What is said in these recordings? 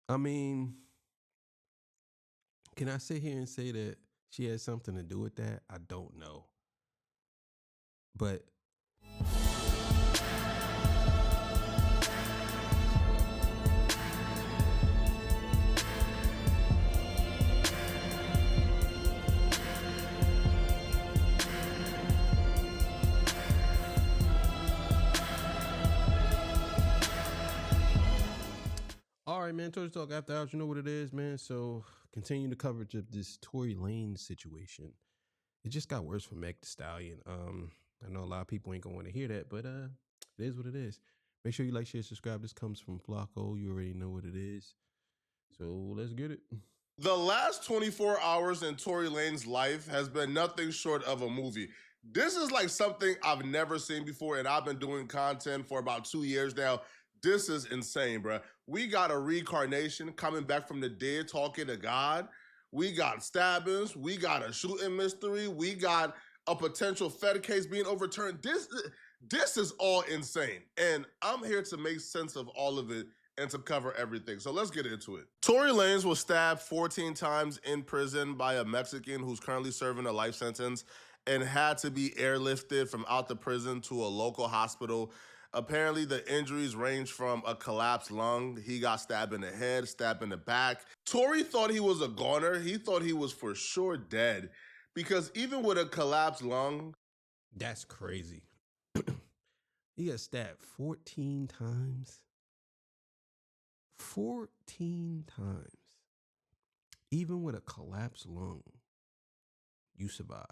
I mean, can I sit here and say that she had something to do with that? I don't know. But all right, man. Tory Talk After Hours, you know what it is, man. So continue the coverage of this Tory Lanez situation. It just got worse for Meg Thee Stallion. I know a lot of people ain't gonna want to hear that, but it is what it is. Make sure you like, share, subscribe. This comes from Flacco. You already know what it is. So let's get it. The last 24 hours in Tory Lanez's life has been nothing short of a movie. This is like something I've never seen before, and I've been doing content for about 2 years now. This is insane, bro. We got a reincarnation coming back from the dead talking to God. We got stabbings. We got a shooting mystery. We got a potential Fed case being overturned. This is all insane. And I'm here to make sense of all of it and to cover everything. So let's get into it. Tory Lanez was stabbed 14 times in prison by a Mexican who's currently serving a life sentence and had to be airlifted from out the prison to a local hospital. Apparently, the injuries range from a collapsed lung. He got stabbed in the head, stabbed in the back. Tory thought he was a goner. He thought he was for sure dead because even with a collapsed lung, That's crazy. He got stabbed 14 times. 14 times. Even with a collapsed lung, you survive.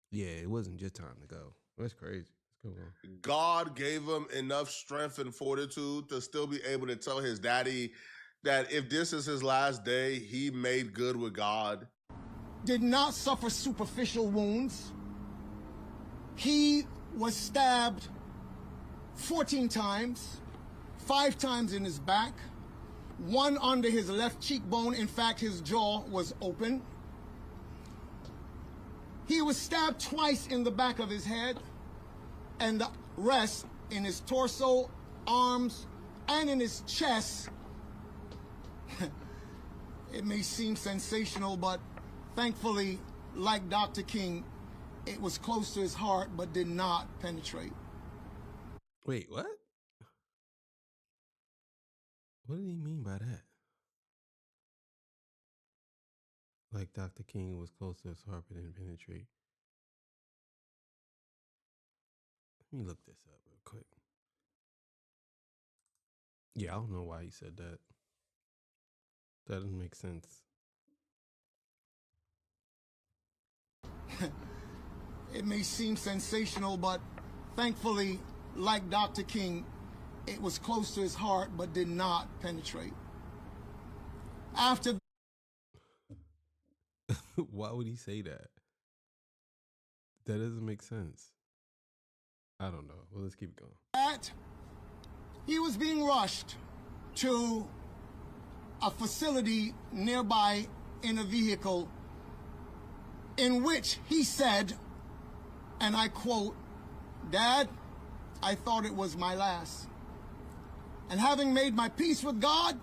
Yeah, it wasn't just time to go. That's crazy. Let's go on. God gave him enough strength and fortitude to still be able to tell his daddy that if this is his last day, he made good with God. Did not suffer superficial wounds. He was stabbed 14 times, 5 times in his back, 1 under his left cheekbone. In fact, his jaw was open. He was stabbed twice in the back of his head, and the rest in his torso, arms, and in his chest. It may seem sensational, but thankfully, like Dr. King, it was close to his heart but did not penetrate. Wait, what? What did he mean by that? Like Dr. King was close to his heart but didn't penetrate. Let me look this up real quick. Yeah, I don't know why he said that. That doesn't make sense. It may seem sensational, but thankfully, like Dr. King, it was close to his heart but did not penetrate. After Why would he say that? That doesn't make sense. I don't know. Well, let's keep going. that, he was being rushed to a facility nearby in a vehicle in which he said, and I quote, "Dad, I thought it was my last. And having made my peace with God,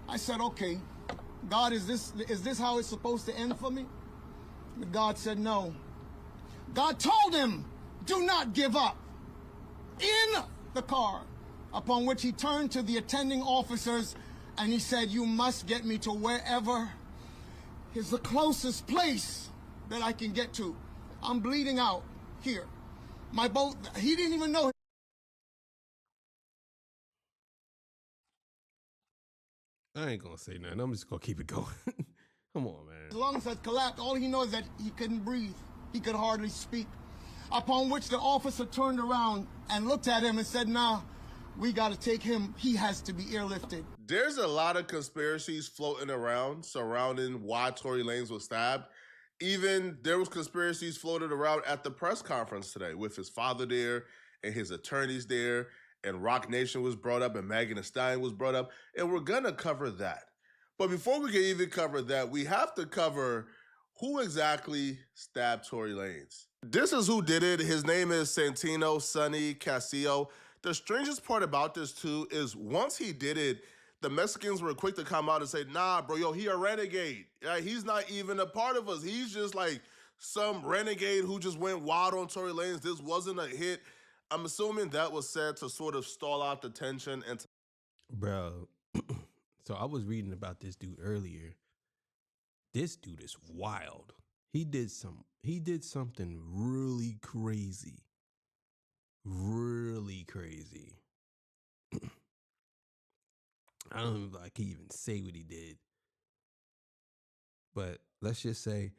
I said, okay, God, is this how it's supposed to end for me?" But God said no. God told him, "Do not give up," in the car, upon which he turned to the attending officers and he said, "You must get me to wherever is the closest place that I can get to. I'm bleeding out here. My boat," he didn't even know. I ain't gonna say nothing. I'm just gonna keep it going. Come on, man. His lungs had collapsed. All he knows is that he couldn't breathe. He could hardly speak. Upon which the officer turned around and looked at him and said, "Nah, we got to take him. He has to be airlifted." There's a lot of conspiracies floating around surrounding why Tory Lanez was stabbed. Even there was conspiracies floated around at the press conference today with his father there and his attorneys there, and Rock Nation was brought up and Megan Thee Stallion was brought up, and we're gonna cover that. But before we can even cover that, we have to cover who exactly stabbed Tory Lanez. This is who did it. His name is Santino Sonny Casillo. The strangest part about this too is once he did it, the Mexicans were quick to come out and say, nah, bro, yo, he a renegade. He's not even a part of us. He's just like some renegade who just went wild on Tory Lanez. This wasn't a hit. I'm assuming that was said to sort of stall out the tension and Bro, so I was reading about this dude earlier. This dude is wild. He did something really crazy. Really crazy. I don't even like even say what he did. But let's just say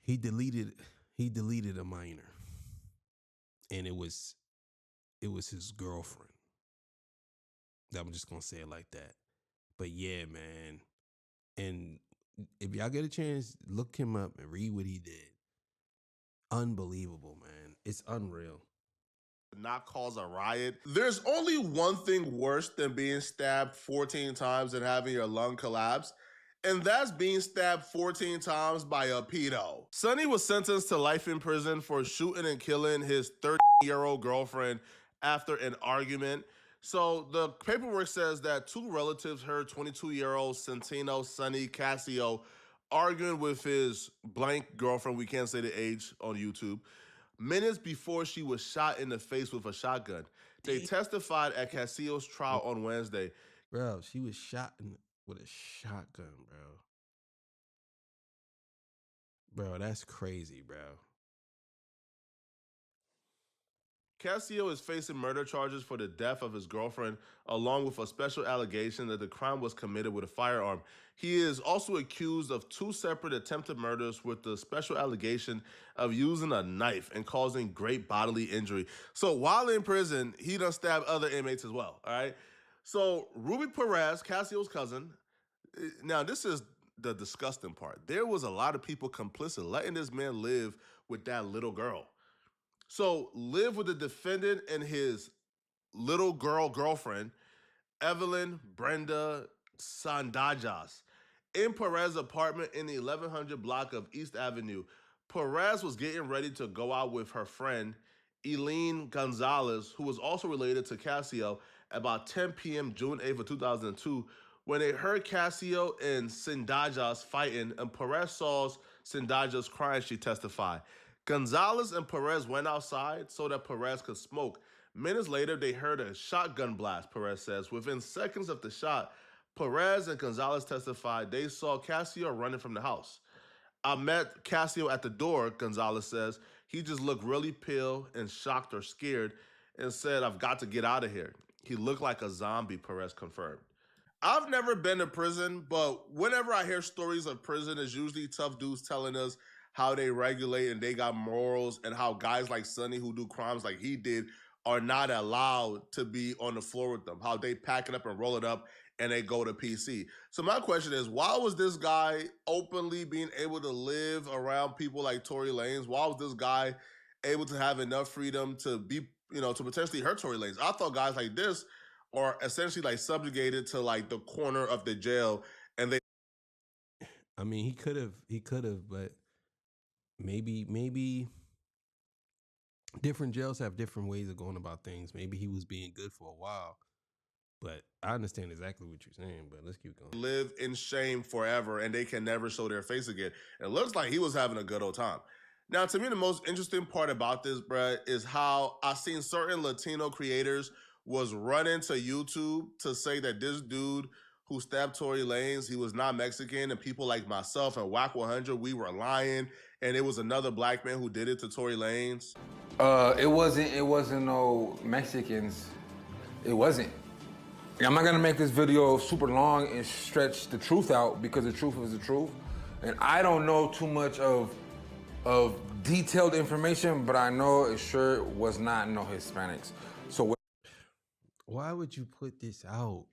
he deleted a minor. And it was his girlfriend. I'm just gonna say it like that. But yeah, man. And if y'all get a chance, look him up and read what he did. Unbelievable, man. It's unreal. not cause a riot. There's only one thing worse than being stabbed 14 times and having your lung collapse, and that's being stabbed 14 times by a pedo. Sonny was sentenced to life in prison for shooting and killing his 30-year-old girlfriend after an argument. So the paperwork says that two relatives heard 22-year-old Santino Sonny Casio arguing with his blank girlfriend, we can't say the age, on YouTube, minutes before she was shot in the face with a shotgun. They testified at Casillo's trial on Wednesday. Bro, she was shot with a shotgun, bro. Bro, that's crazy, bro. Casillo is facing murder charges for the death of his girlfriend, along with a special allegation that the crime was committed with a firearm. He is also accused of two separate attempted murders with the special allegation of using a knife and causing great bodily injury. So while in prison, he done stabbed other inmates as well, all right? So Ruby Perez, Casillo's cousin, now this is the disgusting part. There was a lot of people complicit letting this man live with that little girl. So live with the defendant and his little girlfriend, Evelyn Brenda Sandajas, in Perez's apartment in the 1100 block of East Avenue. Perez was getting ready to go out with her friend, Eileen Gonzalez, who was also related to Casillo, about 10 p.m. June 8th of 2002, when they heard Casillo and Sandajas fighting, and Perez saw Sandajas crying, she testified. Gonzalez and Perez went outside so that Perez could smoke. Minutes later, they heard a shotgun blast, Perez says. Within seconds of the shot, Perez and Gonzalez testified they saw Casillo running from the house. I met Casillo at the door, Gonzalez says. He just looked really pale and shocked or scared and said, I've got to get out of here. He looked like a zombie, Perez confirmed. I've never been to prison, but whenever I hear stories of prison, it's usually tough dudes telling us how they regulate and they got morals, and how guys like Sonny who do crimes like he did are not allowed to be on the floor with them, how they pack it up and roll it up and they go to PC. So my question is, why was this guy openly being able to live around people like Tory Lanez? Why was this guy able to have enough freedom to be, to potentially hurt Tory Lanez? I thought guys like this are essentially like subjugated to like the corner of the jail, and they. I mean, he could have, but maybe different jails have different ways of going about things. Maybe he was being good for a while, but I understand exactly what you're saying, but let's keep going. Live in shame forever and they can never show their face again. It looks like he was having a good old time. Now, to me, the most interesting part about this, bruh, is how I've seen certain Latino creators was running to YouTube to say that this dude who stabbed Tory Lanez, he was not Mexican, and people like myself and Whack 100, we were lying, and it was another black man who did it to Tory Lanez. It wasn't no Mexicans. It wasn't. I'm not gonna make this video super long and stretch the truth out, because the truth is the truth. And I don't know too much of detailed information, but I know it sure was not no Hispanics. So why would you put this out?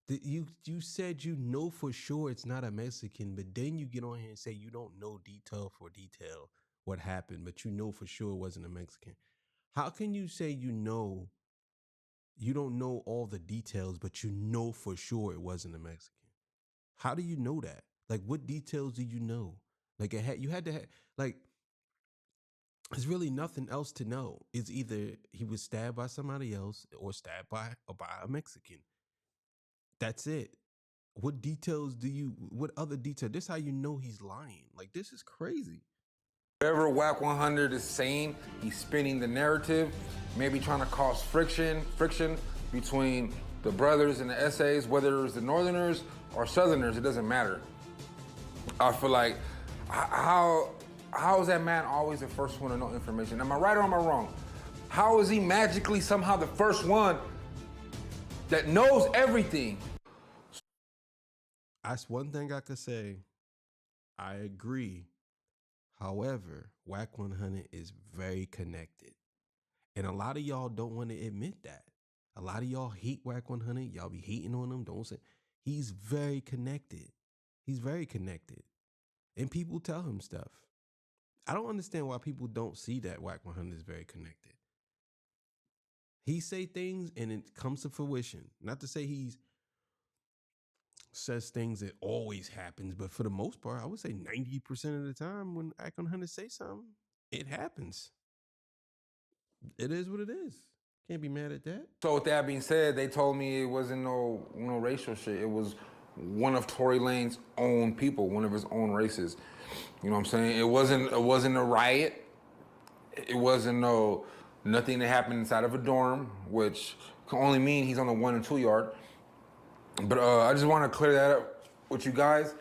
You said you know for sure it's not a Mexican, but then you get on here and say you don't know detail for detail what happened, but you know for sure it wasn't a Mexican. How can you say you don't know all the details, but you know for sure it wasn't a Mexican? How do you know that? Like, what details do you know? Like, you had to have, like, there's really nothing else to know. It's either he was stabbed by somebody else or stabbed by a Mexican. That's it. What other detail? This is how you know he's lying. Like, this is crazy. Whatever Whack 100 is saying, he's spinning the narrative, maybe trying to cause friction between the brothers and the essays, whether it's the Northerners or Southerners, it doesn't matter. I feel like, how is that man always the first one to know information? Am I right or am I wrong? How is he magically somehow the first one that knows everything? That's one thing I could say. I agree. However, Whack 100 is very connected. And a lot of y'all don't want to admit that. A lot of y'all hate Whack 100. Y'all be hating on him. Don't say. He's very connected. He's very connected. And people tell him stuff. I don't understand why people don't see that Whack 100 is very connected. He say things and it comes to fruition. Not to say he's says things that always happens, but for the most part, I would say 90% of the time when Whack 100 say something, it happens. It is what it is. Can't be mad at that. So with that being said, they told me it wasn't no racial shit. It was one of Tory Lanez's own people, one of his own races. You know what I'm saying? It wasn't a riot. It wasn't nothing that happened inside of a dorm, which can only mean he's on the 1 and 2 yard. But I just want to clear that up with you guys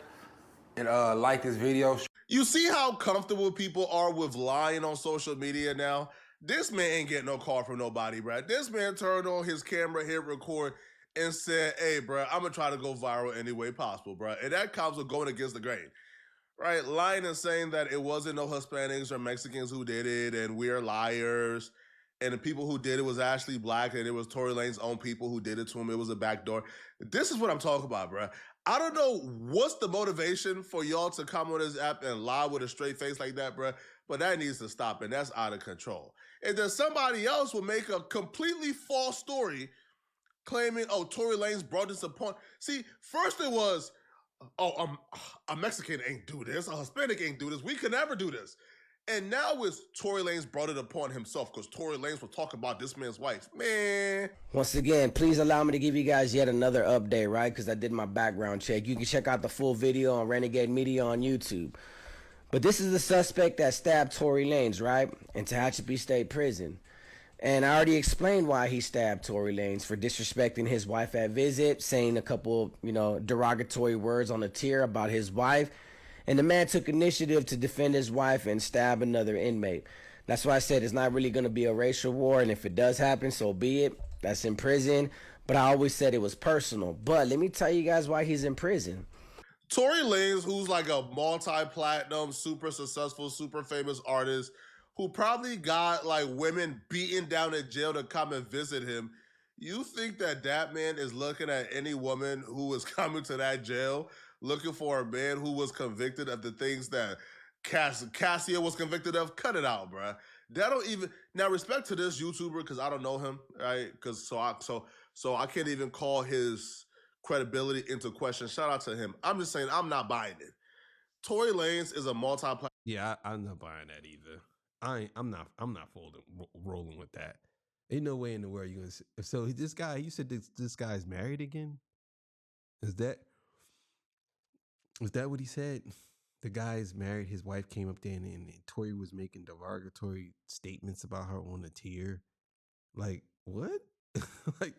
and like this video. You see how comfortable people are with lying on social media now? This man ain't getting no call from nobody, bro. This man turned on his camera, hit record, and said, hey, bro, I'm going to try to go viral any way possible, bro. And that comes with going against the grain, right? Lying and saying that it wasn't no Hispanics or Mexicans who did it, and we're liars, and the people who did it was actually black, and it was Tory Lanez's own people who did it to him. It was a backdoor. This is what I'm talking about, bro. I don't know what's the motivation for y'all to come on this app and lie with a straight face like that, bro, but that needs to stop, and that's out of control. And then somebody else will make a completely false story claiming, oh, Tory Lanez brought this upon. See, first it was, oh, a Mexican ain't do this, a Hispanic ain't do this, we could never do this. And now it's Tory Lanez brought it upon himself because Tory Lanez was talking about this man's wife. Man. Once again, please allow me to give you guys yet another update, right? Because I did my background check. You can check out the full video on Renegade Media on YouTube. But this is the suspect that stabbed Tory Lanez, right? In Tehachapi State Prison. And I already explained why he stabbed Tory Lanez for disrespecting his wife at visit, saying a couple, derogatory words on the tier about his wife. And the man took initiative to defend his wife and stab another inmate. That's why I said it's not really going to be a racial war. And if it does happen, so be it. That's in prison. But I always said it was personal. But let me tell you guys why he's in prison. Tory Lanez, who's like a multi-platinum, super successful, super famous artist, who probably got like women beaten down in jail to come and visit him. You think that man is looking at any woman who is coming to that jail looking for a man who was convicted of the things that Cassia was convicted of? Cut it out, bruh. That don't even, now respect to this YouTuber, because I don't know him, right? Because so I can't even call his credibility into question. Shout out to him. I'm just saying, I'm not buying it. Tory Lanez is a multi-platinum. Yeah, I'm not buying that either. I'm not rolling with that. Ain't no way in the world you're gonna. So this guy, you said this guy's married again? Is that what he said? The guy's married. His wife came up there and Tory was making derogatory statements about her on the tier. Like what? Like,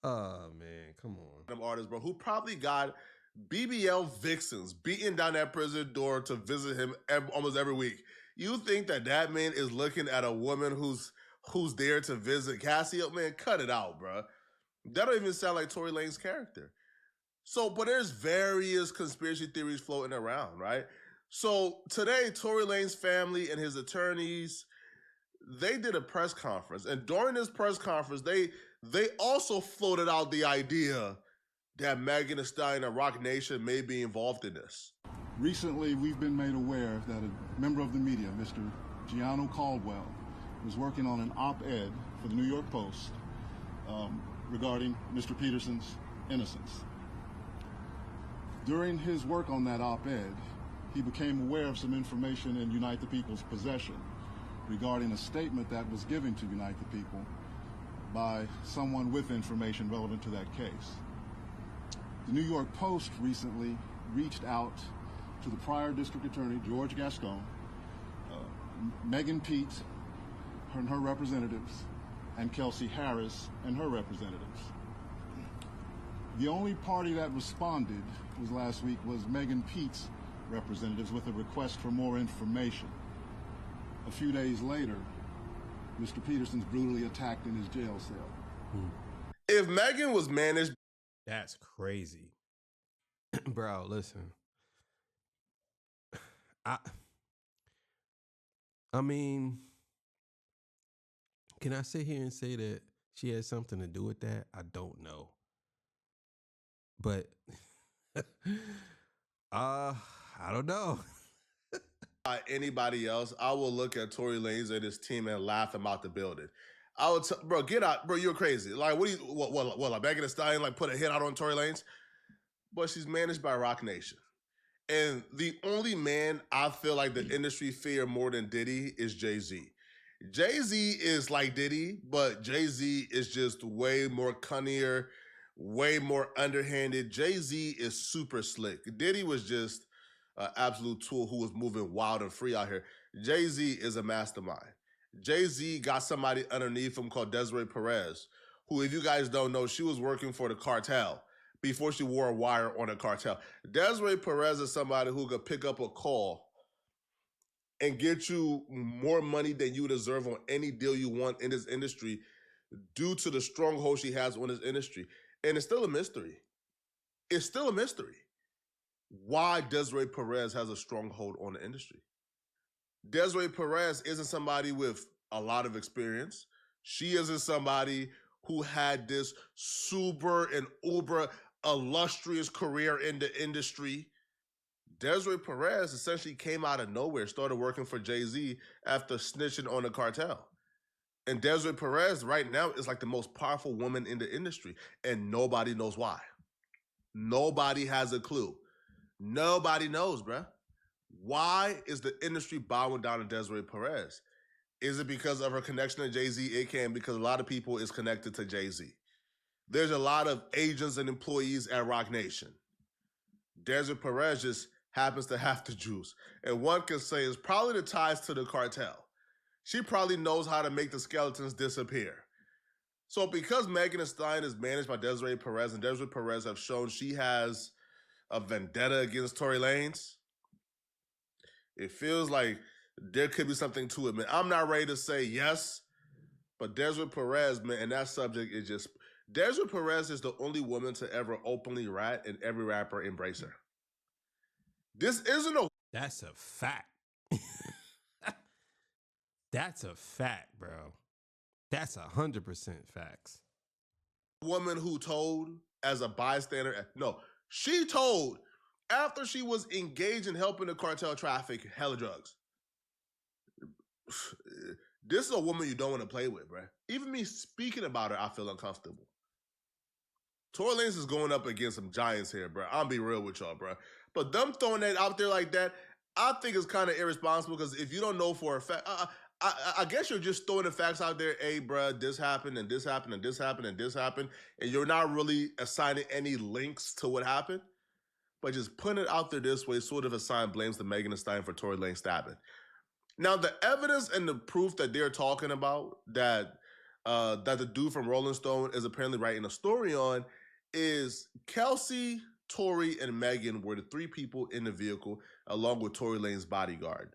oh man, come on. Artists, bro, who probably got BBL vixens beating down that prison door to visit him almost every week. You think that man is looking at a woman who's there to visit Cassie? Man, cut it out, bro. That don't even sound like Tory Lanez's character. So, but there's various conspiracy theories floating around, right? So today, Tory Lanez's family and his attorneys, they did a press conference. And during this press conference, they also floated out the idea that Megan Thee Stallion and Roc Nation may be involved in this. Recently, we've been made aware that a member of the media, Mr. Gianno Caldwell, was working on an op-ed for the New York Post regarding Mr. Peterson's innocence. During his work on that op-ed, he became aware of some information in Unite the People's possession regarding a statement that was given to Unite the People by someone with information relevant to that case. The New York Post recently reached out to the prior district attorney, George Gascon, Megan Pete and her representatives, and Kelsey Harris and her representatives. The only party that responded last week was Megan Pete's representatives with a request for more information. A few days later, Mr. Peterson's brutally attacked in his jail cell. If Megan was managed... That's crazy. Bro, listen. I mean, can I sit here and say that she had something to do with that? I don't know. But I don't know. Anybody else, I will look at Tory Lanez and his team and laugh him out the building. I would bro, get out, bro, you're crazy. Like, what like Megan Thee Stallion, like, put a hit out on Tory Lanez? But she's managed by Roc Nation. And the only man I feel like the industry fear more than Diddy is Jay-Z. Jay-Z is like Diddy, but Jay-Z is just way more cunnier, way more underhanded. Jay-Z is super slick. Diddy was just an absolute tool who was moving wild and free out here. Jay-Z is a mastermind. Jay-Z got somebody underneath him called Desiree Perez, who, if you guys don't know, she was working for the cartel before she wore a wire on a cartel. Desiree Perez is somebody who could pick up a call and get you more money than you deserve on any deal you want in this industry due to the stronghold she has on this industry. And it's still a mystery. It's still a mystery why Desiree Perez has a stronghold on the industry. Desiree Perez isn't somebody with a lot of experience. She isn't somebody who had this super and uber illustrious career in the industry. Desiree Perez essentially came out of nowhere, started working for Jay-Z after snitching on the cartel. And Desiree Perez right now is like the most powerful woman in the industry, and nobody knows why. Nobody has a clue. Nobody knows, bruh. Why is the industry bowing down to Desiree Perez? Is it because of her connection to Jay-Z? It can, because a lot of people is connected to Jay-Z. There's a lot of agents and employees at Roc Nation. Desiree Perez just happens to have the juice. And one can say it's probably the ties to the cartel. She probably knows how to make the skeletons disappear. So because Megan Thee Stallion is managed by Desiree Perez, and Desiree Perez have shown she has a vendetta against Tory Lanez, it feels like there could be something to it, man. I'm not ready to say yes, but Desiree Perez, man, and that subject is just... Desiree Perez is the only woman to ever openly rat, and every rapper embrace her. This isn't a... That's a fact. That's a fact, bro. That's 100% facts. Woman who told as a bystander... No, she told after she was engaged in helping the cartel traffic hella drugs. This is a woman you don't want to play with, bro. Even me speaking about her, I feel uncomfortable. Tory Lanez is going up against some giants here, bro. I'll be real with y'all, bro. But them throwing that out there like that, I think is kind of irresponsible, because if you don't know for a fact, I guess you're just throwing the facts out there. Hey, bro, this happened, and this happened, and this happened, and this happened, and you're not really assigning any links to what happened. But just putting it out there this way sort of assign blames to Megan Thee Stallion for Tory Lanez stabbing. Now, the evidence and the proof that they're talking about that the dude from Rolling Stone is apparently writing a story on is Kelsey, Tory, and Megan were the three people in the vehicle along with Tory Lanez's bodyguard.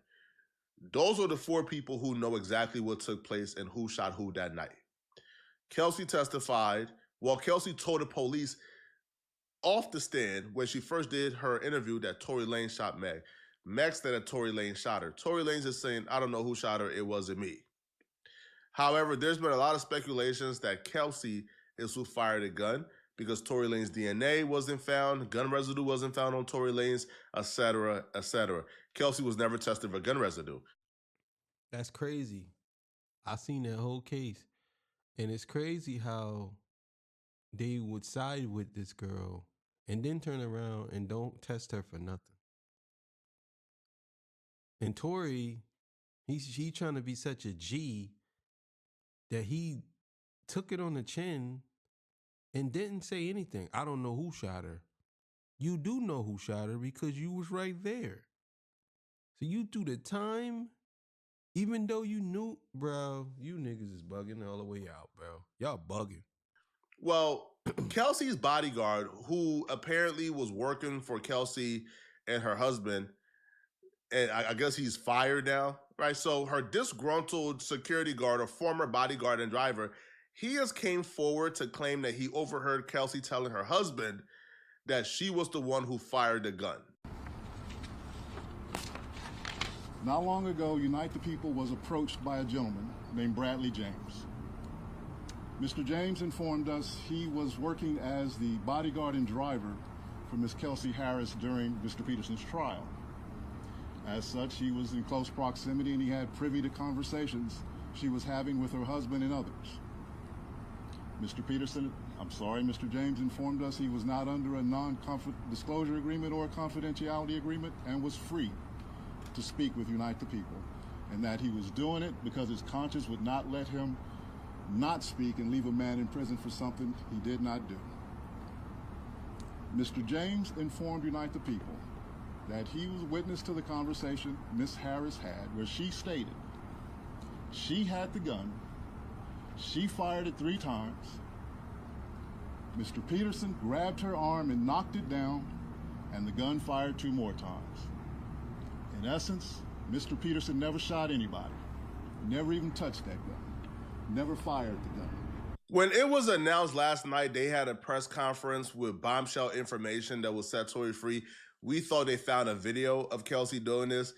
Those are the four people who know exactly what took place and who shot who that night. Kelsey testified. Well, Kelsey told the police off the stand when she first did her interview that Tory Lanez shot Meg. Meg said that Tory Lanez shot her. Tory Lanez is saying, I don't know who shot her, it wasn't me. However, there's been a lot of speculations that Kelsey is who fired the gun, because Tory Lanez's DNA wasn't found, gun residue wasn't found on Tory Lanez, etc., etc. Kelsey was never tested for gun residue. That's crazy. I seen that whole case. And it's crazy how they would side with this girl and then turn around and don't test her for nothing. And Tory, he trying to be such a G that he took it on the chin and didn't say anything. I don't know who shot her. You do know who shot her because you was right there. So you do the time, even though you knew, bro. You niggas is bugging all the way out, bro. Y'all bugging. Well, Kelsey's bodyguard, who apparently was working for Kelsey and her husband, and I guess he's fired now, right? So her disgruntled security guard, or former bodyguard and driver, he has came forward to claim that he overheard Kelsey telling her husband that she was the one who fired the gun. Not long ago, Unite the People was approached by a gentleman named Bradley James. Mr. James informed us he was working as the bodyguard and driver for Miss Kelsey Harris during Mr. Peterson's trial. As such, he was in close proximity and he had privy to conversations she was having with her husband and others. Mr. James informed us he was not under a non-disclosure agreement or a confidentiality agreement and was free to speak with Unite the People, and that he was doing it because his conscience would not let him not speak and leave a man in prison for something he did not do. Mr. James informed Unite the People that he was witness to the conversation Miss Harris had, where she stated she had the gun, she fired it 3 times, Mr. Peterson grabbed her arm and knocked it down, and the gun fired 2 more times. In essence, Mr. Peterson never shot anybody, never even touched that gun, never fired the gun. When it was announced last night, they had a press conference with bombshell information that was set Tory free. We thought they found a video of Kelsey doing this,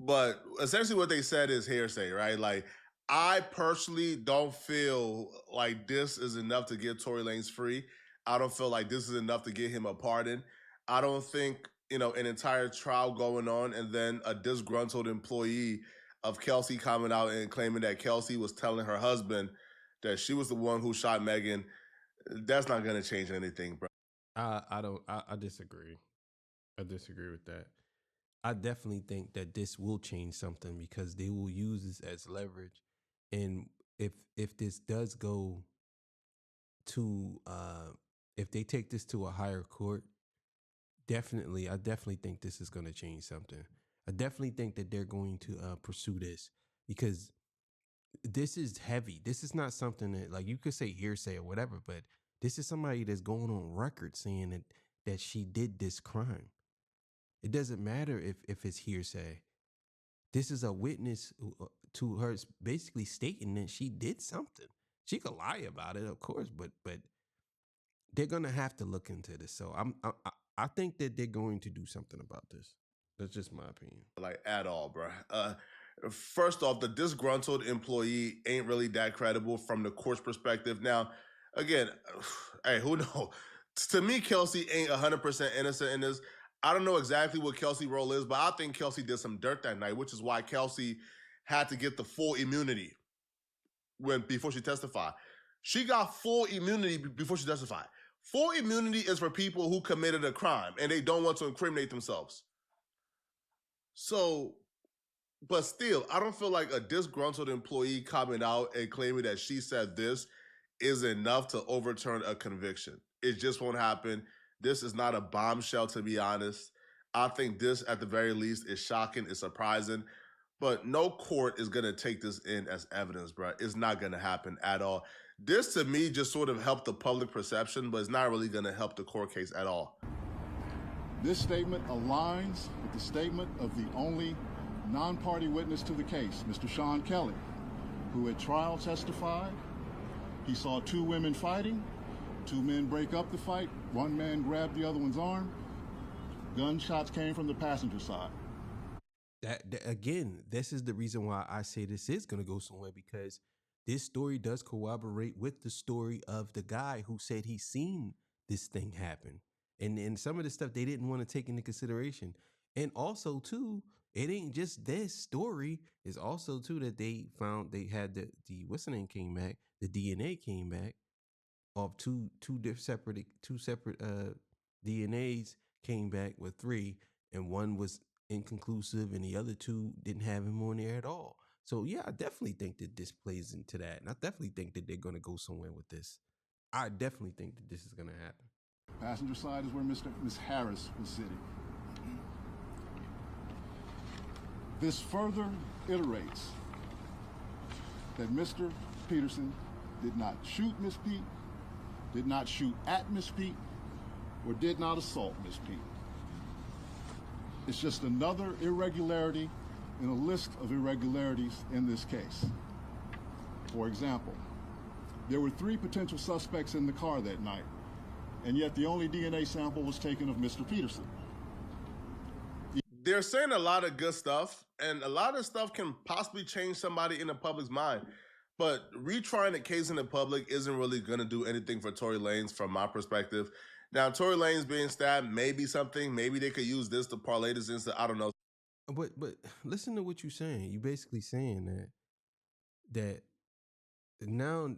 but essentially what they said is hearsay, right? Like, I personally don't feel like this is enough to get Tory Lanez free. I don't feel like this is enough to get him a pardon. I don't think, an entire trial going on and then a disgruntled employee of Kelsey coming out and claiming that Kelsey was telling her husband that she was the one who shot Megan. That's not going to change anything, bro. I disagree. I disagree with that. I definitely think that this will change something because they will use this as leverage. And if this does go to if they take this to a higher court, I definitely think this is going to change something. I definitely think that they're going to pursue this because this is heavy. This is not something that, like, you could say hearsay or whatever, but this is somebody that's going on record saying that she did this crime. It doesn't matter if it's hearsay. This is a witness to her basically stating that she did something. She could lie about it, of course, but they're gonna have to look into this. So I think that they're going to do something about this. That's just my opinion. Like, at all, bro. First off, the disgruntled employee ain't really that credible from the court's perspective. Now, again, hey, who knows? To me, Kelsey ain't 100% innocent in this. I don't know exactly what Kelsey's role is, but I think Kelsey did some dirt that night, which is why Kelsey had to get the full immunity before she testified. She got full immunity before she testified. Full immunity is for people who committed a crime and they don't want to incriminate themselves. So, but still, I don't feel like a disgruntled employee coming out and claiming that she said this is enough to overturn a conviction. It just won't happen. This is not a bombshell, to be honest. I think this, at the very least, is shocking, it's surprising, but no court is going to take this in as evidence, bro. It's not going to happen at all. This, to me, just sort of helped the public perception, but it's not really going to help the court case at all. This statement aligns with the statement of the only non-party witness to the case, Mr. Sean Kelly, who at trial testified he saw 2 women fighting, 2 men break up the fight, 1 man grabbed the other one's arm, gunshots came from the passenger side. That again, this is the reason why I say this is going to go somewhere, because this story does corroborate with the story of the guy who said he seen this thing happen. And some of the stuff they didn't want to take into consideration. And also, too, it ain't just this story. It's also, too, that they found they had the what's the name came back. The DNA came back of two separate DNAs came back with 3, and one was inconclusive, and the other 2 didn't have him on there at all. So yeah, I definitely think that this plays into that, and I definitely think that they're going to go somewhere with this. I definitely think that this is going to happen. Passenger side is where Miss Harris was sitting. This further iterates that Mr. Peterson did not shoot Miss Pete, did not shoot at Miss Pete, or did not assault Miss Pete. It's just another irregularity in a list of irregularities in this case. For example, there were 3 potential suspects in the car that night, and yet the only DNA sample was taken of Mr. Peterson. They're saying a lot of good stuff, and a lot of stuff can possibly change somebody in the public's mind. But retrying the case in the public isn't really going to do anything for Tory Lanez from my perspective. Now, Tory Lanez being stabbed may be something. Maybe they could use this to parlay this into, I don't know. But listen to what you're saying. You're basically saying that now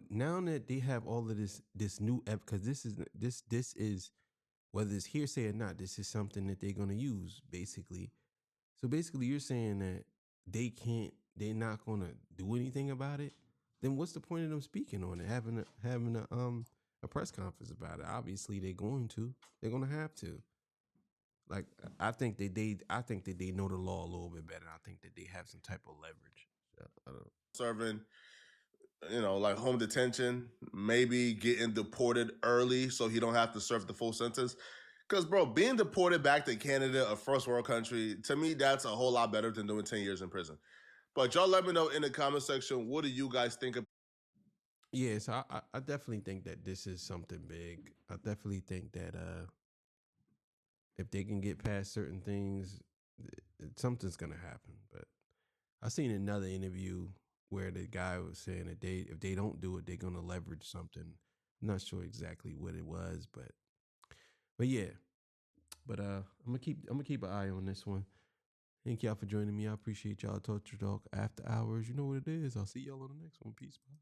that they have all of this new because this is whether it's hearsay or not, this is something that they're going to use basically. So basically you're saying that they're not going to do anything about it. Then what's the point of them speaking on it, having a press conference about it? Obviously they're going to have to. Like, I think that they know the law a little bit better. I think that they have some type of leverage. I don't know. Serving, like home detention, maybe getting deported early so he don't have to serve the full sentence. Because, bro, being deported back to Canada, a first world country, to me, that's a whole lot better than doing 10 years in prison. But y'all let me know in the comment section, what do you guys think of? Yeah, so I definitely think that this is something big. I definitely think that if they can get past certain things, something's gonna happen. But I seen another interview where the guy was saying that if they don't do it, they're gonna leverage something. I'm not sure exactly what it was, but yeah. But I'm gonna keep an eye on this one. Thank y'all for joining me. I appreciate y'all. Talk After Hours. You know what it is. I'll see y'all on the next one. Peace. Bye.